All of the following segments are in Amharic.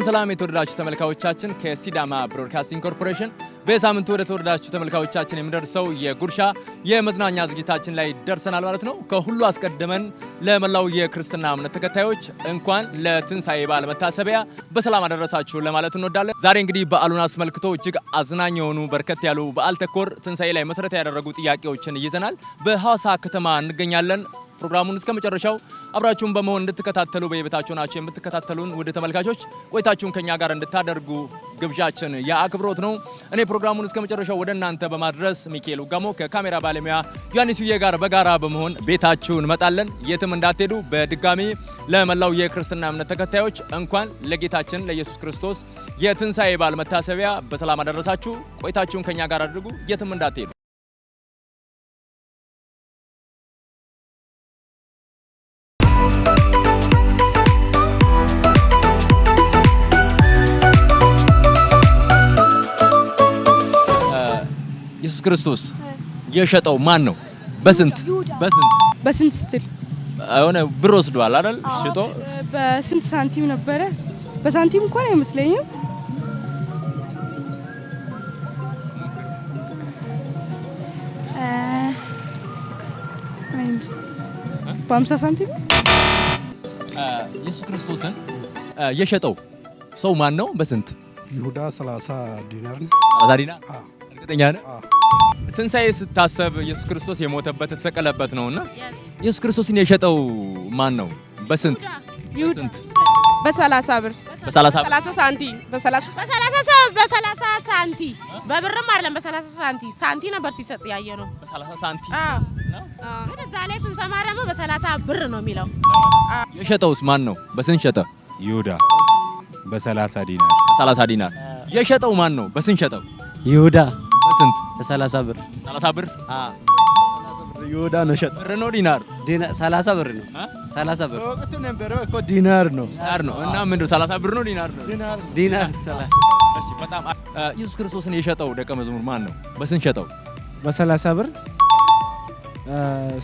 ሰላም የተወደዳችሁ ተመልካቾቻችን ከሲዳማ ብሮድካስቲንግ ኮርፖሬሽን በሳምንቱ ወደ ተወደዳችሁ ተመልካቾቻችን የሚደርሰው የጉርሻ የመዝናኛ ዝግጅታችን ላይ ደርሰናል ማለት ነው። ከሁሉ አስቀድመን ለመላው የክርስትና እምነት ተከታዮች እንኳን ለትንሳኤ በዓል መታሰቢያ በሰላም አደረሳችሁ ለማለት እንወዳለን። ዛሬ እንግዲህ በዓሉን አስመልክቶ እጅግ አዝናኝ የሆኑ በርከት ያሉ በዓል ተኮር ትንሳኤ ላይ መሰረት ያደረጉ ጥያቄዎችን ይዘናል። በሐዋሳ ከተማ እንገኛለን። ፕሮግራሙን እስከ መጨረሻው አብራችሁን በመሆን እንድትከታተሉ በየቤታችሁ ናችሁ የምትከታተሉን ውድ ተመልካቾች ቆይታችሁን ከኛ ጋር እንድታደርጉ ግብዣችን የአክብሮት ነው። እኔ ፕሮግራሙን እስከ መጨረሻው ወደ እናንተ በማድረስ ሚካኤል ጋሞ ከካሜራ ባለሙያ ዮሐንስ ዩዬ ጋር በጋራ በመሆን ቤታችሁን እንመጣለን። የትም እንዳትሄዱ። በድጋሚ ለመላው የክርስትና እምነት ተከታዮች እንኳን ለጌታችን ለኢየሱስ ክርስቶስ የትንሳኤ በዓል መታሰቢያ በሰላም አደረሳችሁ። ቆይታችሁን ከኛ ጋር አድርጉ። የትም እንዳትሄዱ። ኢየሱስ ክርስቶስ የሸጠው ማን ነው? በስንት ስትል አሁን ብር ወስዷል አይደል? ሽጦ በስንት ሳንቲም ነበረ? በሳንቲም እንኳን አይመስለኝም። በ50 ሳንቲም ኢየሱስ ክርስቶስን የሸጠው ሰው ማን ነው? በስንት? ይሁዳ 30 ዲናር ነው። 30 ዲናር? እርግጠኛ ነህ? ትንሳኤ ስታሰብ ኢየሱስ ክርስቶስ የሞተበት የተሰቀለበት ነውና ኢየሱስ ክርስቶስን የሸጠው ማን ነው? በስንት? በ30 ብር። በ30 ሳንቲም። በ30 ሳንቲ በብርም አይደለም፣ በ30 ሳንቲ ሳንቲ ነበር ሲሰጥ ያየ ነው። በ30 ሳንቲ ነው። ግን እዛ ላይ ስንሰማ ደግሞ በ30 ብር ነው የሚለው። የሸጠውስ ማን ነው? በስንት ሸጠ? ይሁዳ በ30 ዲናር። በ30 ዲናር የሸጠው ማን ነው? በስንት ሸጠው? ይሁዳ በስንት? በ30 ብር። 30 ብር? ይሁዳ ነው ሸጠ። ብር ነው ዲናር? 30 ብር ነው። 30 ብር ወቅቱ ነበር እኮ ዲናር ነው። ዲናር ነው። እና ምንድን ነው 30 ብር ነው ዲናር ነው? ዲናር 30። እሺ በጣም ኢየሱስ ክርስቶስን የሸጠው ደቀ መዝሙር ማን ነው? በስንት ሸጠው? በ30 ብር።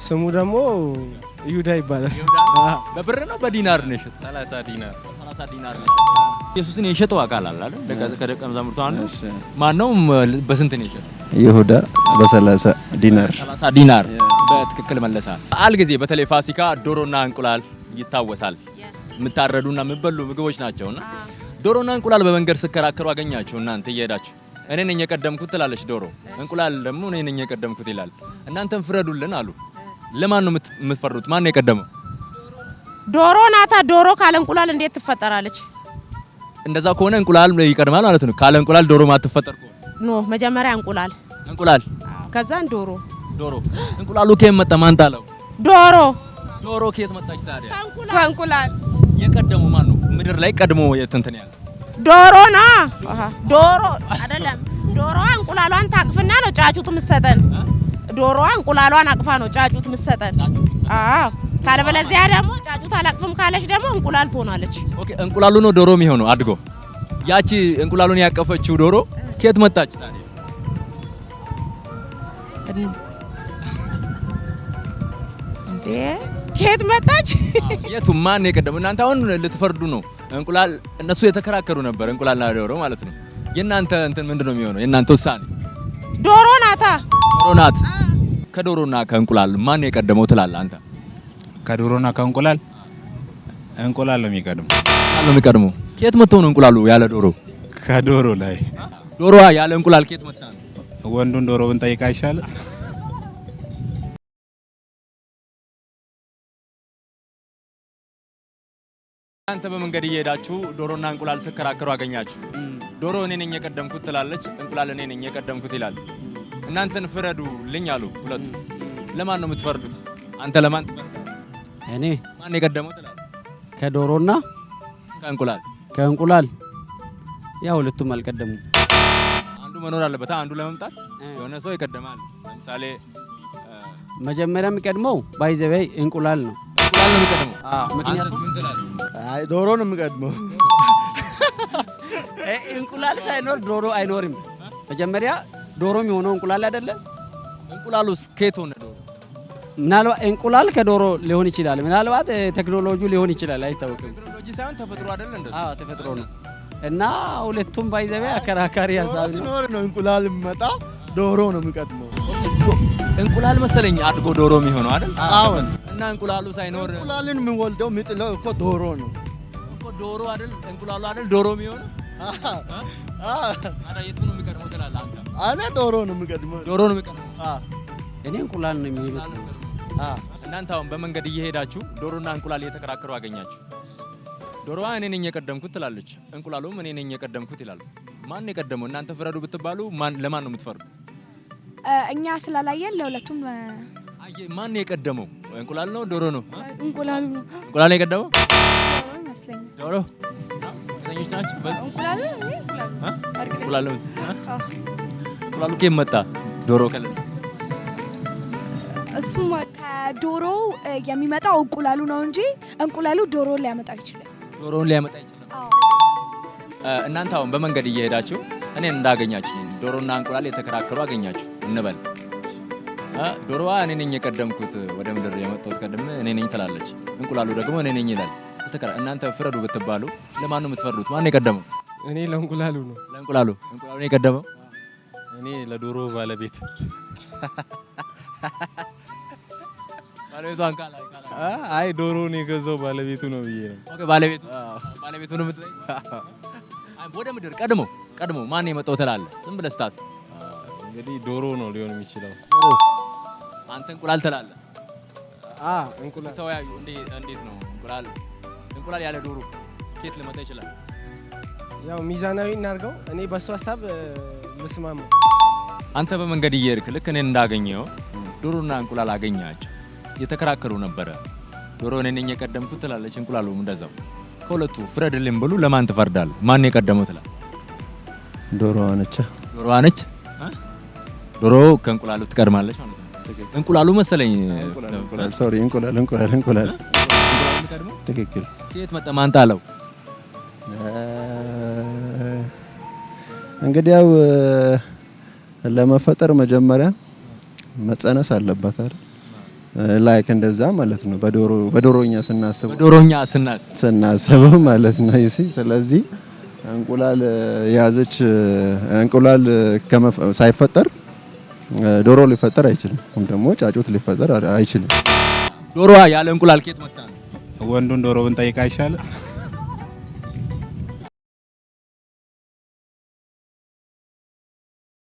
ስሙ ደግሞ ይሁዳ ይባላል። በብር ነው በዲናር ነው የሸጠው? 30 ዲናር። 30 ዲናር ነው ኢየሱስን የሸጠው አካል አለ አይደል? ከደቀ መዛሙርቱ አንዱ ማን ነው? በስንት ነው የሸጠው? ይሁዳ በ30 ዲናር። 30 ዲናር በትክክል መለሳ። በዓል ጊዜ በተለይ ፋሲካ ዶሮና እንቁላል ይታወሳል። የምታረዱና የምበሉ ምግቦች ናቸውና ዶሮና እንቁላል በመንገድ ስከራከሩ አገኛችሁ እናንተ እየሄዳችሁ። እኔ ነኝ የቀደምኩት ትላለች ዶሮ፣ እንቁላል ደግሞ እኔ ነኝ የቀደምኩት ይላል። እናንተም ፍረዱልን አሉ። ለማን ነው የምትፈርዱት? ማን ነው የቀደመው? ዶሮ ናታ። ዶሮ ካለ እንቁላል እንዴት ትፈጠራለች? እንደዛ ከሆነ እንቁላል ይቀድማል ማለት ነው። ካለ እንቁላል ዶሮ ማትፈጠር ከሆነ ኖ፣ መጀመሪያ እንቁላል፣ ከዛን ዶሮ። እንቁላሉ ከየት መጣ? ማን ጣለው? ዶሮ ከየት መጣች ታዲያ? ከእንቁላል። የቀደመው ማን ነው? ምድር ላይ ቀድሞ የትንትን ያለ ዶሮ ነው። ዶሮ አይደለም። ዶሮዋ እንቁላሏን ታቅፍና ነው ጫጩት የምትሰጠን። ዶሮዋ እንቁላሏን አቅፋ ነው ጫጩት የምትሰጠን። አዎ፣ ካለበለዚያ ደግሞ ጫጩት አላቅፍም ካለች ደግሞ እንቁላል ትሆናለች። ኦኬ፣ እንቁላሉ ነው ዶሮ የሚሆነው አድጎ። ያቺ እንቁላሉን ያቀፈችው ዶሮ ከየት መጣች ታዲያ? እንዴ ከየት መጣች? የቱ ማን የቀደመው? እናንተ አሁን ልትፈርዱ ነው። እንቁላል እነሱ የተከራከሩ ነበር፣ እንቁላልና ዶሮ ማለት ነው። የእናንተ እንትን ምንድነው የሚሆነው? የእናንተ ውሳኔ? ዶሮ ናታ። ዶሮ ናት። ከዶሮና ከእንቁላል ማን የቀደመው ትላለህ አንተ? ከዶሮና ከእንቁላል እንቁላል ነው የሚቀድመው። ከየት መጥቶ ነው እንቁላሉ ያለ ዶሮ? ከዶሮ ላይ። ዶሮዋ ያለ እንቁላል ከየት መጣ ነው? ወንዱን ዶሮ ብንጠይቅ አይሻልም? አንተ በመንገድ እየሄዳችሁ ዶሮና እንቁላል ስከራከሩ አገኛችሁ። ዶሮ እኔ ነኝ የቀደምኩት ትላለች፣ እንቁላል እኔ ነኝ የቀደምኩት ይላል። እናንተን ፍረዱልኝ አሉ ሁለቱ። ለማን ነው የምትፈርዱት? አንተ ለማን ትፈርዳለህ? እኔ ማን የቀደመው ትላለህ? ከዶሮና ከእንቁላል ያው ሁለቱም አልቀደሙም። አንዱ መኖር አለበት። አንዱ ለመምጣት የሆነ ሰው ይቀደማል። ለምሳሌ መጀመሪያ የሚቀድመው ባይዘበይ እንቁላል ነው። እንቁላል ነው የሚቀድመው? ምክንያቱም ምን ትላለህ? አይ ዶሮ ነው የሚቀድመው። እንቁላል ሳይኖር ዶሮ አይኖርም። መጀመሪያ ዶሮ የሚሆነው እንቁላል አይደለም? እንቁላሉስ ከየት ሆነ ዶሮ? ምናልባት እንቁላል ከዶሮ ሊሆን ይችላል። ምናልባት ቴክኖሎጂ ሊሆን ይችላል፣ አይታወቅም። ቴክኖሎጂ ሳይሆን ተፈጥሮ አይደል? እንደዚህ። ተፈጥሮ ነው። እና ሁለቱም ባይዘበ አከራካሪ ሀሳብ ነው። ሲኖር ነው እንቁላል የሚመጣ ዶሮ ነው የሚቀድመው። እንቁላል መሰለኝ አድጎ ዶሮ የሚሆነው አይደል? አዎን። እና እንቁላሉ ሳይኖር እንቁላልን የሚወልደው የሚጥለው እኮ ዶሮ ነው እኮ ዶሮ አይደል? እንቁላሉ አይደል ዶሮ የሚሆነው? አረ የቱ ነው የሚቀድመው ትላለህ አንተ? እኔ ዶሮ ነው የሚቀድመው። ዶሮ ነው የሚቀድመው። እኔ እንቁላል ነው የሚመስለው። እናንተ አሁን በመንገድ እየሄዳችሁ ዶሮና እንቁላል እየተከራከሩ አገኛችሁ። ዶሮዋ እኔ ነኝ የቀደምኩት ትላለች፣ እንቁላሉም እኔ ነኝ የቀደምኩት ይላሉ። ማን የቀደመው? እናንተ ፍረዱ ብትባሉ ለማን ነው የምትፈርዱ? እኛ ስላላየን ለሁለቱም ማን የቀደመው? እንቁላል ነው ዶሮ ነው? እንቁላሉ ነው። እንቁላል ነው የቀደመው? ዶሮ ይመስለኛል። ዶሮ ከተኞች ናቸው። እንቁላሉ እንቁላሉ እንቁላሉ ከየት መጣ? ዶሮ ከለ እሱማ ከዶሮ የሚመጣው እንቁላሉ ነው እንጂ እንቁላሉ ዶሮን ሊያመጣ ይችላል። ዶሮውን ሊያመጣ ይችላል። እናንተ አሁን በመንገድ እየሄዳችሁ እኔን እንዳገኛችሁ ዶሮና እንቁላል የተከራከሩ አገኛችሁ እንበል። ዶሮዋ እኔ ነኝ የቀደምኩት ወደ ምድር የመጣሁት ቀደም እኔ ነኝ ትላለች፣ እንቁላሉ ደግሞ እኔ ነኝ ይላል። እናንተ ፍረዱ ብትባሉ ለማን ነው የምትፈርዱት? ማን የቀደመው? እኔ ለእንቁላሉ ነው። ለእንቁላሉ። እንቁላሉ ነው የቀደመው? እኔ ለዶሮ ባለቤት ባለቤቷን ካላ አይ ዶሮውን የገዛው ባለቤቱ ነው ብዬ ነው። ኦኬ ባለቤቱ ነው የምትለኝ? አይ ወደ ምድር ቀድሞ ማን የመጣው ትላለህ? ዝም ብለህ ስታስብ እንግዲህ ዶሮ ነው ሊሆን የሚችለው። ዶሮ። አንተ እንቁላል ትላለህ? እንቁላል። ተወያዩ። እንዴት ነው እንቁላል ያለ ዶሮ ኬት ሊመጣ ይችላል? ያው ሚዛናዊ እናድርገው። እኔ በሱ ሀሳብ ልስማማ። አንተ በመንገድ እየሄድክ ልክ እኔን እንዳገኘው ዶሮና እንቁላል አገኛቸው፣ የተከራከሩ ነበረ። ዶሮ እኔ ነኝ የቀደምኩት ትላለች፣ እንቁላሉም እንደዛው። ከሁለቱ ፍረድልኝ ብሉ ለማን ትፈርዳለህ? ማን የቀደመው ትላለህ? ዶሮዋ ነች። ዶሮዋ ነች። ዶሮ ከእንቁላሉ ትቀድማለች ማለት ነው። እንቁላሉ መሰለኝ። ሶሪ እንቁላል ትክክል። ከየት መጣ? ማን ጣለው? እንግዲህ ያው ለመፈጠር መጀመሪያ መጸነስ አለባት አይደል? ላይክ እንደዛ ማለት ነው። በዶሮኛ ስናስበው ማለት ነው። ስለዚህ እንቁላል ያዘች። እንቁላል ሳይፈጠር ዶሮ ሊፈጠር አይችልም፣ ወይም ደግሞ ጫጩት ሊፈጠር አይችልም። ዶሮዋ ያለ እንቁላል ከየት መጣ? ወንዱን ዶሮ ብንጠይቅ አይሻልም?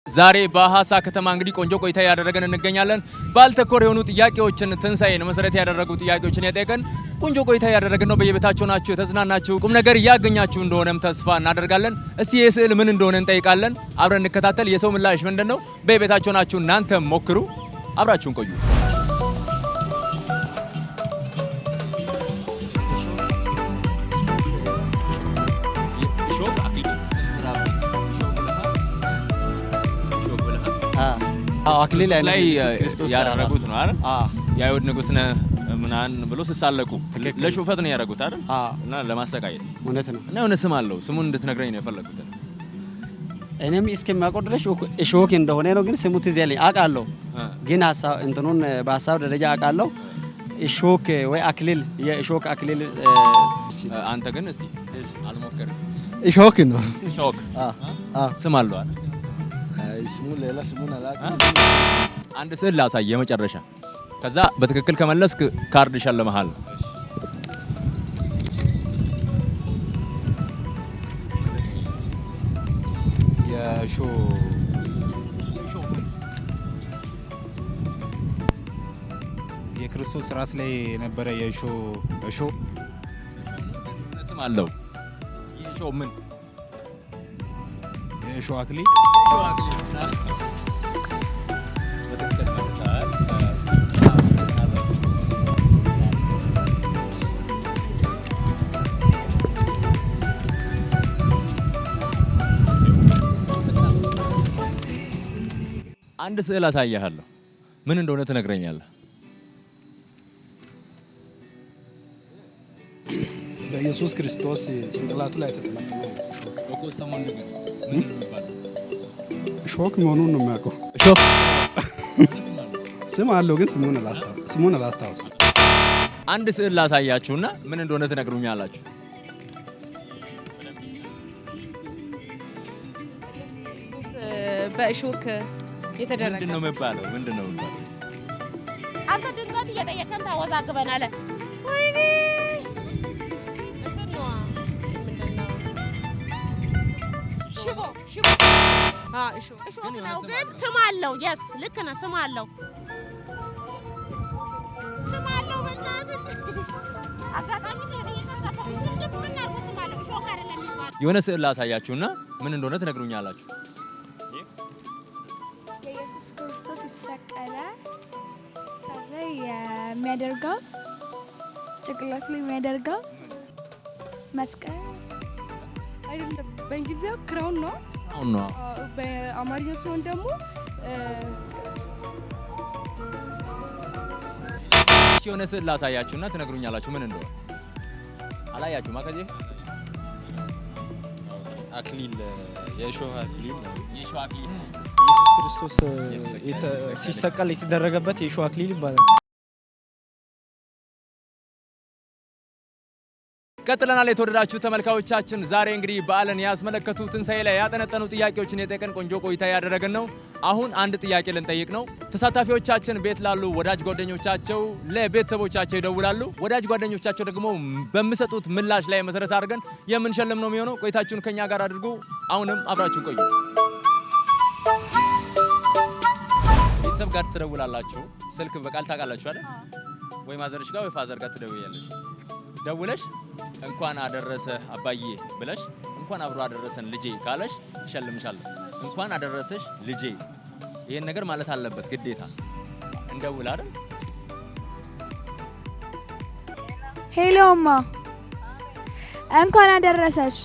ዛሬ በሐዋሳ ከተማ እንግዲህ ቆንጆ ቆይታ ያደረገን እንገኛለን። ባልተኮር የሆኑ ጥያቄዎችን ትንሳኤን መሰረት ያደረጉ ጥያቄዎችን የጠየቀን ቆንጆ ቆይታ ያደረግን ነው። በየቤታችሁ ናችሁ የተዝናናችሁ ቁም ነገር እያገኛችሁ እንደሆነም ተስፋ እናደርጋለን። እስቲ ይህ ስዕል ምን እንደሆነ እንጠይቃለን። አብረን እንከታተል። የሰው ምላሽ ምንድን ነው? በየቤታችሁ ናችሁ እናንተም ሞክሩ። አብራችሁን ቆዩ። አክሊል ላይ ያደረጉት ነው አይደል? የአይሁድ ንጉሥ ነህ ምናምን ብሎ ሲሳለቁ ለሹፈት ነው ያደረጉት አይደል? እና ለማሰቃየት። እውነት ነው። እና የሆነ ስም አለው። ስሙን እንድትነግረኝ ነው የፈለኩት። እኔም እስከማውቀው ድረስ እሾክ እንደሆነ ነው፣ ግን ስሙ ትዝ ያለኝ አውቃለሁ። ግን ሀሳብ እንትኑን በሀሳብ ደረጃ አውቃለሁ። እሾክ ወይ አክሊል፣ የእሾክ አክሊል። አንተ ግን እስቲ አልሞከርም። እሾክ ነው። እሾክ ስም አለው አይደል? ስሙ ሌላ ስሙን አላውቅም። አንድ ስዕል ላሳይ የመጨረሻ። ከዛ በትክክል ከመለስክ ካርድ ይሸልምሃል። የክርስቶስ ራስ ላይ የነበረ የእሾ ስም አለው። የእሾ ምን? የእሾ አክሊል። አንድ ስዕል አሳያለሁ። ምን እንደሆነ ትነግረኛለህ? በኢየሱስ ክርስቶስ ጭንቅላቱ ላይ ተጠመጠመ እሾክ መሆኑን ነው የሚያውቀው። እሾክ ስም አለው፣ ግን ስሙን አላስታውስም። አንድ ስዕል ላሳያችሁና ምን እንደሆነ ትነግሩኛላችሁ። በእሾክ የተደረገ ምንድነው የሚባለው? አንተ ድንገት እየጠየቀን ታወዛግበናለህ። ወይኔ እንትን ነው ምንድነው? ሽቦ እሾክ ነው ግን ስም አለው። የስ ልክ ነህ። ስም አለው። በእናትህ አጋጣሚ ስለጠየቀን ታፈው ስም ደግሞ እናርኩ ስም አለው። እሾክ አይደለም የሚባለው። የሆነ ስዕል ላሳያችሁና ምን እንደሆነ ትነግሩኛላችሁ። ኢየሱስ ክርስቶስ የተሰቀለ ሰዓት ላይ የሚያደርገው ጭቅላት ላይ የሚያደርገው መስቀል አይደለም። በእንግሊዝኛው ክራውን ነው። በአማርኛው ሲሆን ደግሞ የሆነ ስዕል ላሳያችሁና ትነግሩኛላችሁ ምን እንደሆነ። አላያችሁም? ከዚህ አክሊል የእሾህ አክሊል ኢየሱስ ክርስቶስ ሲሰቀል የተደረገበት የእሾህ አክሊል ይባላል። ቀጥለናል። የተወደዳችሁ ተመልካዮቻችን ዛሬ እንግዲህ በዓልን ያስመለከቱ ትንሣኤ ላይ ያጠነጠኑ ጥያቄዎችን የጠየቀን ቆንጆ ቆይታ ያደረግን ነው። አሁን አንድ ጥያቄ ልንጠይቅ ነው። ተሳታፊዎቻችን ቤት ላሉ ወዳጅ ጓደኞቻቸው ለቤተሰቦቻቸው ይደውላሉ። ወዳጅ ጓደኞቻቸው ደግሞ በሚሰጡት ምላሽ ላይ መሰረት አድርገን የምንሸልም ነው የሚሆነው። ቆይታችሁን ከኛ ጋር አድርጉ። አሁንም አብራችሁን ቆዩ። ቤተሰብ ጋር ትደውላላችሁ። ስልክ በቃል ታውቃላችሁ አይደል? ወይ ማዘርሽ ጋር ወይ ፋዘር ጋር ትደውያለሽ። ደውለሽ እንኳን አደረሰ አባዬ ብለሽ እንኳን አብሮ አደረሰን ልጄ ካለሽ እሸልምሻለሁ። እንኳን አደረሰሽ ልጄ ይሄን ነገር ማለት አለበት ግዴታ። እንደውል አይደል? ሄሎማ እንኳን አደረሰሽ።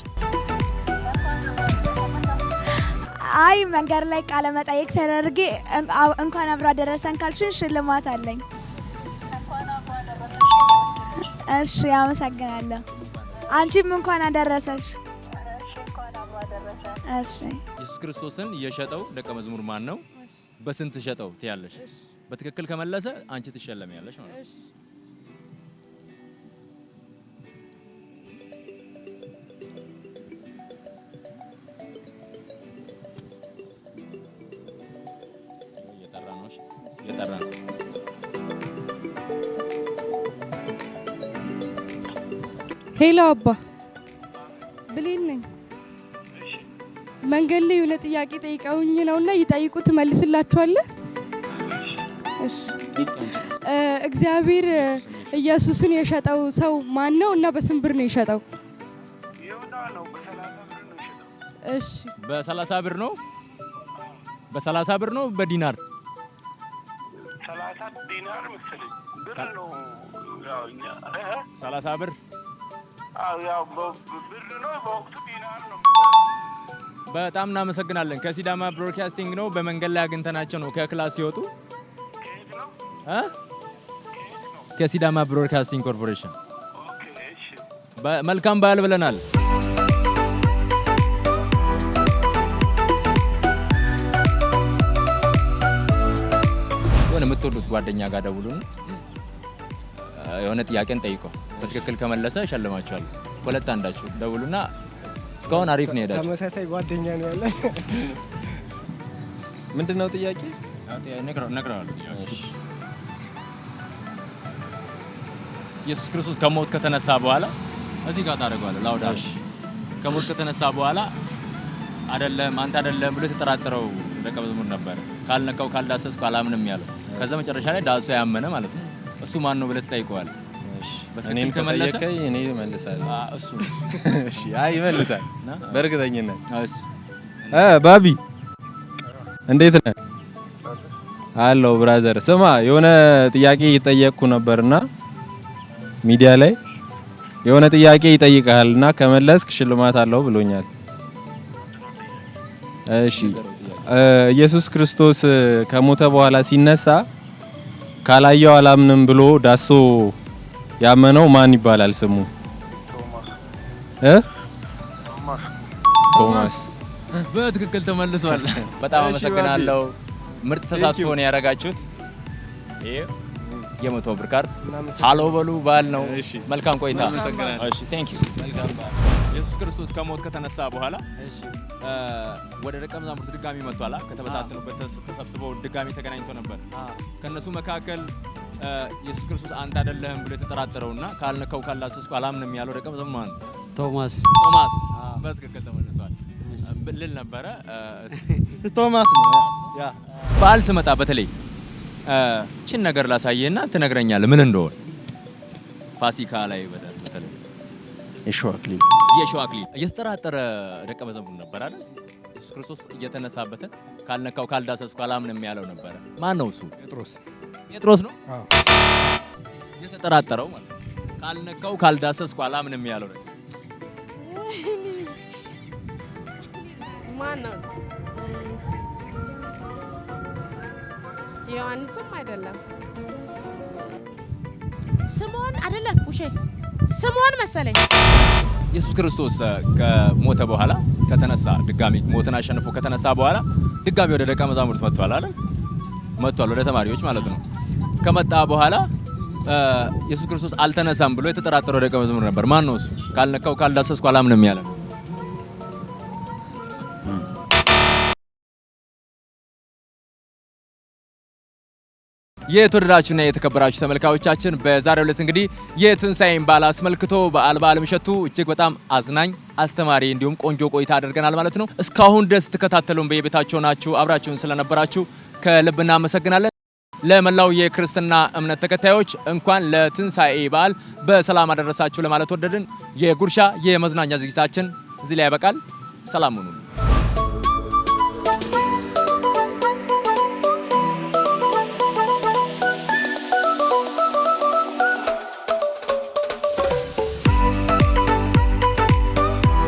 አይ መንገድ ላይ ቃለ መጠይቅ ተደርጌ እንኳን አብሮ አደረሰን ካልሽን ሽልማት አለኝ። እሺ አመሰግናለሁ። አንቺም እንኳን አደረሰሽ። እሺ ኢየሱስ ክርስቶስን የሸጠው ደቀ መዝሙር ማን ነው? በስንት ሸጠው ትያለሽ? በትክክል ከመለሰ አንቺ ትሸለሚያለሽ ማለት ነው። እየጠራ ነው። ሄሎ አባ ብሌን ነኝ። መንገድ ላይ የሆነ ጥያቄ ጠይቀውኝ ነውና ይጠይቁ ትመልስላችኋለህ? እሺ። እግዚአብሔር ኢየሱስን የሸጠው ሰው ማን ነው እና በስንት ብር ነው የሸጠው? እሺ። በ30 ብር ነው። በ30 ብር ነው በዲናር 30 ዲናር መሰለኝ ብር ነው። ያው እኛ 30 ብር ያው ብር ነው። በወቅቱ ዲናር ነው። በጣም እናመሰግናለን። ከሲዳማ ብሮድካስቲንግ ነው። በመንገድ ላይ አግኝተናቸው ነው ከክላስ ሲወጡ። ከሲዳማ ብሮድካስቲንግ ኮርፖሬሽን። መልካም በዓል ብለናል። የሆነ የምትወዱት ጓደኛ ጋር ደውሉን፣ የሆነ ጥያቄን ጠይቀው በትክክል ከመለሰ እሸልማችኋለሁ። ሁለት አንዳችሁ ደውሉና እስካሁን አሪፍ ነው ሄዳችሁ። ተመሳሳይ ጓደኛ ነው ያለ። ምንድነው ጥያቄ? ነግረዋለሁ። ኢየሱስ ክርስቶስ ከሞት ከተነሳ በኋላ እዚህ ጋር ታደርገዋለህ። ላውዳሽ ከሞት ከተነሳ በኋላ አይደለም አንተ አይደለም ብሎ የተጠራጠረው ደቀ መዝሙር ነበር። ካልነካው ካልዳሰስኩ አላምንም ያለው። ከዛ መጨረሻ ላይ ዳሶ ያመነ ማለት ነው። እሱ ማን ነው ብለህ ትጠይቀዋለህ። እኔን ከጠየቀኝ እኔ እመልሳለሁ። እሱ እሺ፣ አይ ይመልሳል በእርግጠኝነት። ባቢ እንዴት ነህ? አለሁ ብራዘር። ስማ የሆነ ጥያቄ እየጠየቅኩ ነበርና ሚዲያ ላይ የሆነ ጥያቄ ይጠይቃልና ከመለስክ ሽልማት አለው ብሎኛል። እሺ፣ ኢየሱስ ክርስቶስ ከሞተ በኋላ ሲነሳ ካላየው አላምንም ብሎ ዳሶ ያመነው ማን ይባላል ስሙ? ቶማስ። በትክክል ተመልሷል። በጣም አመሰግናለሁ። ምርጥ ተሳትፎ ነው ያደረጋችሁት። የ100 ብር ካርድ ሃሎ በሉ በዓል ነው። መልካም ቆይታ። እሺ ቴንክ ዩ። ኢየሱስ ክርስቶስ ከሞት ከተነሳ በኋላ ወደ ደቀ መዛሙርት ድጋሚ መጥቷል። ከተበታተኑበት ተሰብስበው ድጋሚ ተገናኝቶ ነበር። ከነሱ መካከል ኢየሱስ ክርስቶስ አንተ አይደለህም ብሎ የተጠራጠረውና ካልነካው ካላሰስኩ አላምንም ያለው ደቀ መዛሙርት ማን? ቶማስ በትክክል ተመልሷል ልል ነበረ። ቶማስ ነው። ያ በዓል ስመጣ በተለይ ችን ነገር ላሳየህና ትነግረኛለህ ምን እንደሆነ። ፋሲካ ላይ በተለይ የሾህ አክሊል እየተጠራጠረ ደቀ መዛሙርት ነበር አይደል? ኢየሱስ ክርስቶስ እየተነሳበትን ካልነካው ካልዳሰስኩ አላምንም ያለው ነበረ። ማን ነው እሱ? ጴጥሮስ ነው። እየተጠራጠረው ማለት ካልነካው ካልዳሰስኩ አላምንም ያለው ነው። ማን ነው? ዮሐንስም አይደለም። ስምዖን አይደለም። ውሼ ስምዖን መሰለኝ። ኢየሱስ ክርስቶስ ከሞተ በኋላ ከተነሳ ድጋሚ ሞትን አሸንፎ ከተነሳ በኋላ ድጋሚ ወደ ደቀ መዛሙርት መጥቷል አይደል? መጥቷል ወደ ተማሪዎች ማለት ነው። ከመጣ በኋላ ኢየሱስ ክርስቶስ አልተነሳም ብሎ የተጠራጠረው ደቀ መዝሙር ነበር። ማን ነው እሱ? ካልነካው ካልዳሰስኩ አላምንም ያለ። የተወደዳችሁና የተከበራችሁ ተመልካቾቻችን በዛሬው ዕለት እንግዲህ የትንሳኤን በዓል አስመልክቶ በዓል ምሽቱ እጅግ በጣም አዝናኝ አስተማሪ እንዲሁም ቆንጆ ቆይታ አድርገናል ማለት ነው። እስካሁን ድረስ ተከታተሉን በየቤታችሁ ናችሁ አብራችሁን ስለነበራችሁ ከልብ እናመሰግናለን። ለመላው የክርስትና እምነት ተከታዮች እንኳን ለትንሳኤ በዓል በሰላም አደረሳችሁ ለማለት ወደድን። የጉርሻ የመዝናኛ ዝግጅታችን እዚህ ላይ ያበቃል። ሰላም ሁኑ።